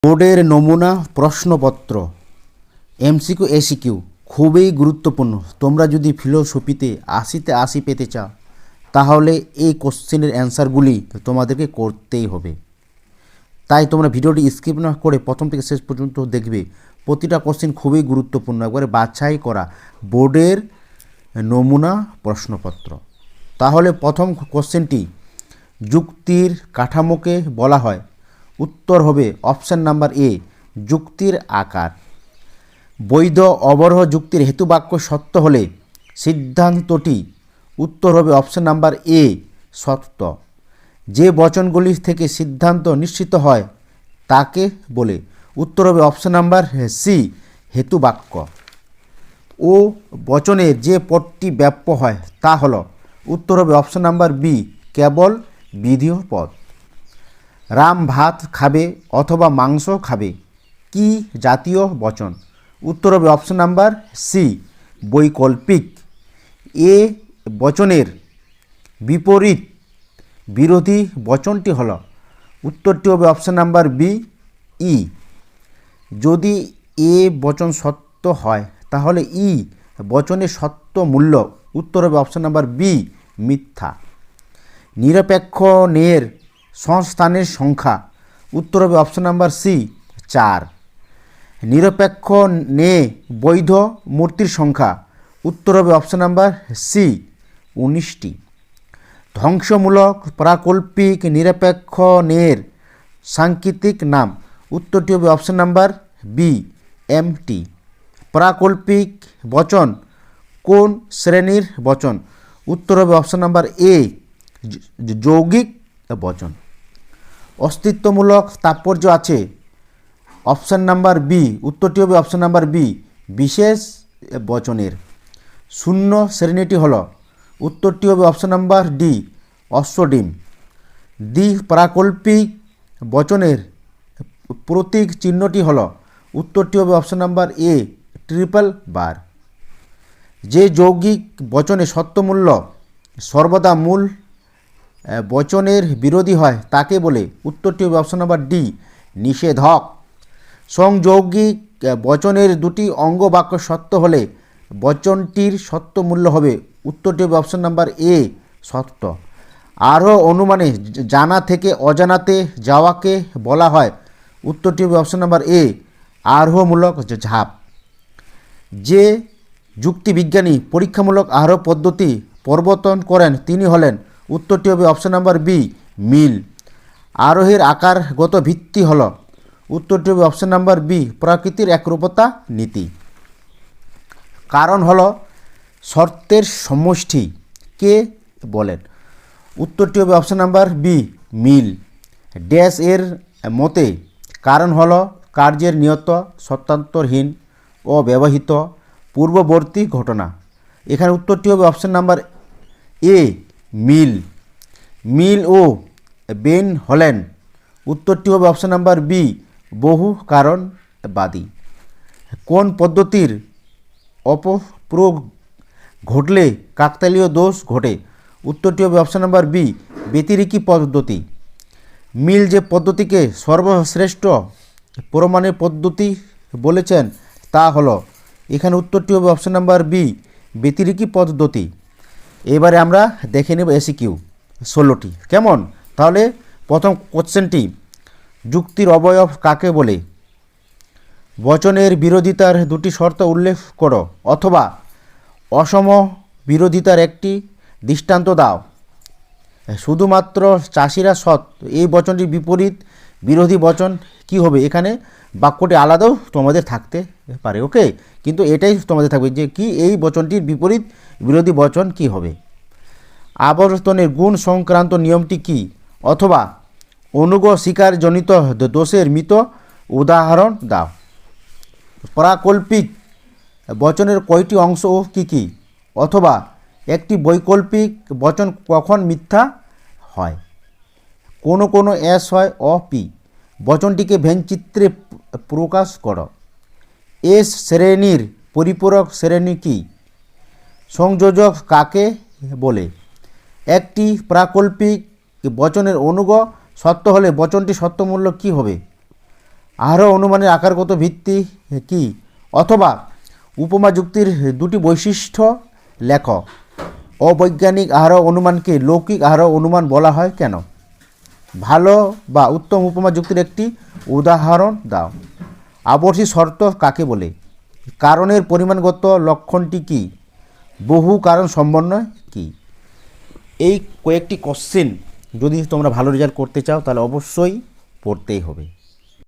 বোর্ডের নমুনা প্রশ্নপত্র এমসিকিউ এসিকিউ খুবই গুরুত্বপূর্ণ। তোমরা যদি ফিলোসফিতে ৮০তে ৮০ পেতে চাও তাহলে এই কোশ্চেনের অ্যান্সারগুলি তোমাদেরকে করতেই হবে। তাই তোমরা ভিডিওটি স্কিপ না করে প্রথম থেকে শেষ পর্যন্ত দেখবে। প্রতিটা কোশ্চেন খুবই গুরুত্বপূর্ণ, একবারে বাছাই করা বোর্ডের নমুনা প্রশ্নপত্র। তাহলে প্রথম কোশ্চেনটি, যুক্তির কাঠামোকে বলা হয়। উত্তর হবে অপশান নাম্বার এ, যুক্তির আকার। বৈধ অবরোহ যুক্তির হেতুবাক্য সত্য হলে সিদ্ধান্তটি, উত্তর হবে অপশান নাম্বার এ, সত্য। যে বচনগুলি থেকে সিদ্ধান্ত নিশ্চিত হয় তাকে বলে, উত্তর হবে অপশান নাম্বার সি, হেতুবাক্য। ও বচনের যে পদটি ব্যাপ্য হয় তা হল, উত্তর হবে অপশান নাম্বার বি, কেবল বিধেয় পদ। রাম ভাত খাবে অথবা মাংস খাবে কি জাতীয় বচন, উত্তর হবে অপশান নাম্বার সি, বৈকল্পিক। এ বচনের বিপরীত বিরোধী বচনটি হল, উত্তরটি হবে অপশান নাম্বার বি, ই। যদি এ বচন সত্য হয় তাহলে ই বচনের সত্য মূল্য, উত্তর হবে অপশান নাম্বার বি, মিথ্যা। নিরপেক্ষ ন্যায়ের সংস্থানের সংখ্যা, উত্তর হবে অপশান নাম্বার সি, 4। নিরপেক্ষ ন্যায় বৈধ মূর্তির সংখ্যা, উত্তর হবে অপশান নাম্বার সি, 19টি। ধ্বংসমূলক প্রাকল্পিক নিরপেক্ষ ন্যায়ের সাংকেতিক নাম, উত্তরটি হবে অপশান নাম্বার বি, এমটি। প্রাকল্পিক বচন কোন শ্রেণীর বচন, উত্তর হবে অপশান নাম্বার এ, যৌগিক বচন। অস্তিত্বমূলক তাৎপর্য আছে, অপশান নাম্বার বি, উত্তরটি হবে অপশান নাম্বার বি, বিশেষ বচনের। শূন্য শ্রেণীটি হল, উত্তরটি হবে অপশান নাম্বার ডি, অশ্বডিম। দ্বি প্রাকল্পিক বচনের প্রতীক চিহ্নটি হল, উত্তরটি হবে অপশান নাম্বার এ, ট্রিপল বার। যে যৌগিক বচনে সত্যমূল্য সর্বদা মূল বচনের বিরোধী হয় তাকে বলে, উত্তরটি হবে অপশান নাম্বার ডি, নিষেধক। সংযৌগিক বচনের দুটি অঙ্গ বাক্য সত্য হলে বচনটির সত্য মূল্য হবে, উত্তরটি হবে অপশান নাম্বার এ, সত্য। আরও অনুমানে জানা থেকে অজানাতে যাওয়াকে বলা হয়, উত্তরটি হবে অপশান নাম্বার এ, আরোহমূলক ঝাঁপ। যে যুক্তিবিজ্ঞানী পরীক্ষামূলক আরোহ পদ্ধতি প্রবর্তন করেন তিনি হলেন, উত্তরটি হবে অপশান নাম্বার বি, মিল। আরোহের আকারগত ভিত্তি হল, উত্তরটি হবে অপশান নাম্বার বি, প্রকৃতির একরূপতা নীতি। কারণ হল শর্তের সমষ্টি কে বলেন, উত্তরটি হবে অপশান নাম্বার বি, মিল। ড্যাশ এর মতে কারণ হল কার্যের নিয়ত সত্যান্তরহীন ও ব্যবহৃত পূর্ববর্তী ঘটনা। এখানে উত্তরটি হবে option number A, Mill. Mill ও বেন হলেন, উত্তরটি হবে অপশান নাম্বার বি, বহু কারণবাদী। কোন পদ্ধতির অপপ্রয়োগ ঘটলে কাকতালীয় দোষ ঘটে, উত্তরটি হবে অপশান নাম্বার বি, ব্যতিরেকি পদ্ধতি। মিল যে পদ্ধতিকে সর্বশ্রেষ্ঠ প্রমাণের পদ্ধতি বলেছেন তা হলো, এখানে উত্তরটি হবে অপশান নাম্বার বি, ব্যতিরেকি পদ্ধতি। এবারে আমরা দেখে নেব এসিকিউ 16টি। কেমন? তাহলে প্রথম কোশ্চেনটি, যুক্তির অবয়ব কাকে বলে? বচনের বিরোধিতার দুটি শর্ত উল্লেখ করো, অথবা অসম বিরোধিতার একটি দৃষ্টান্ত দাও। শুধুমাত্র চাষিরা সৎ, এই বচনটির বিপরীত বিরোধী বচন কি হবে? এখানে বাক্যটি আলাদাও তোমাদের থাকতে পারে, ওকে, কিন্তু এটাই তোমাদের থাকবে যে কি এই বচনটির বিপরীত বিরোধী বচন কি হবে। আবর্তনের গুণ সংক্রান্ত নিয়মটি কি, অথবা অনুগ শিকারজনিত দোষের মৃত উদাহরণ দাও। প্রাকল্পিক বচনের কয়টি অংশ ও কী কী, অথবা একটি বৈকল্পিক বচন কখন মিথ্যা হয়? কোনো কোনো এস হয় অ পি, বচনটিকে ভেনচিত্রে প্রকাশ করো। এস শ্রেণীর পরিপূরক শ্রেণী কি? সংযোজক কাকে বলে? একটি প্রাকল্পিক বচনের অনুগ সত্য হলে বচনটি সত্যমূল্য কী হবে? আরও অনুমানের আকারগত ভিত্তি কি? অথবা উপমা যুক্তির দুটি বৈশিষ্ট্য লেখ। অবৈজ্ঞানিক আহার অনুমানকে লৌকিক আহার অনুমান বলা হয় কেন? ভালো বা উত্তম উপমা যুক্তির একটি উদাহরণ দাও। আবশ্যিক শর্ত কাকে বলে? কারণের পরিমাণগত লক্ষণটি কি? বহু কারণ সমন্বয় কি? এই কয়েকটি কোশ্চেন যদি তোমরা ভালো রেজাল্ট করতে চাও তাহলে অবশ্যই পড়তেই হবে।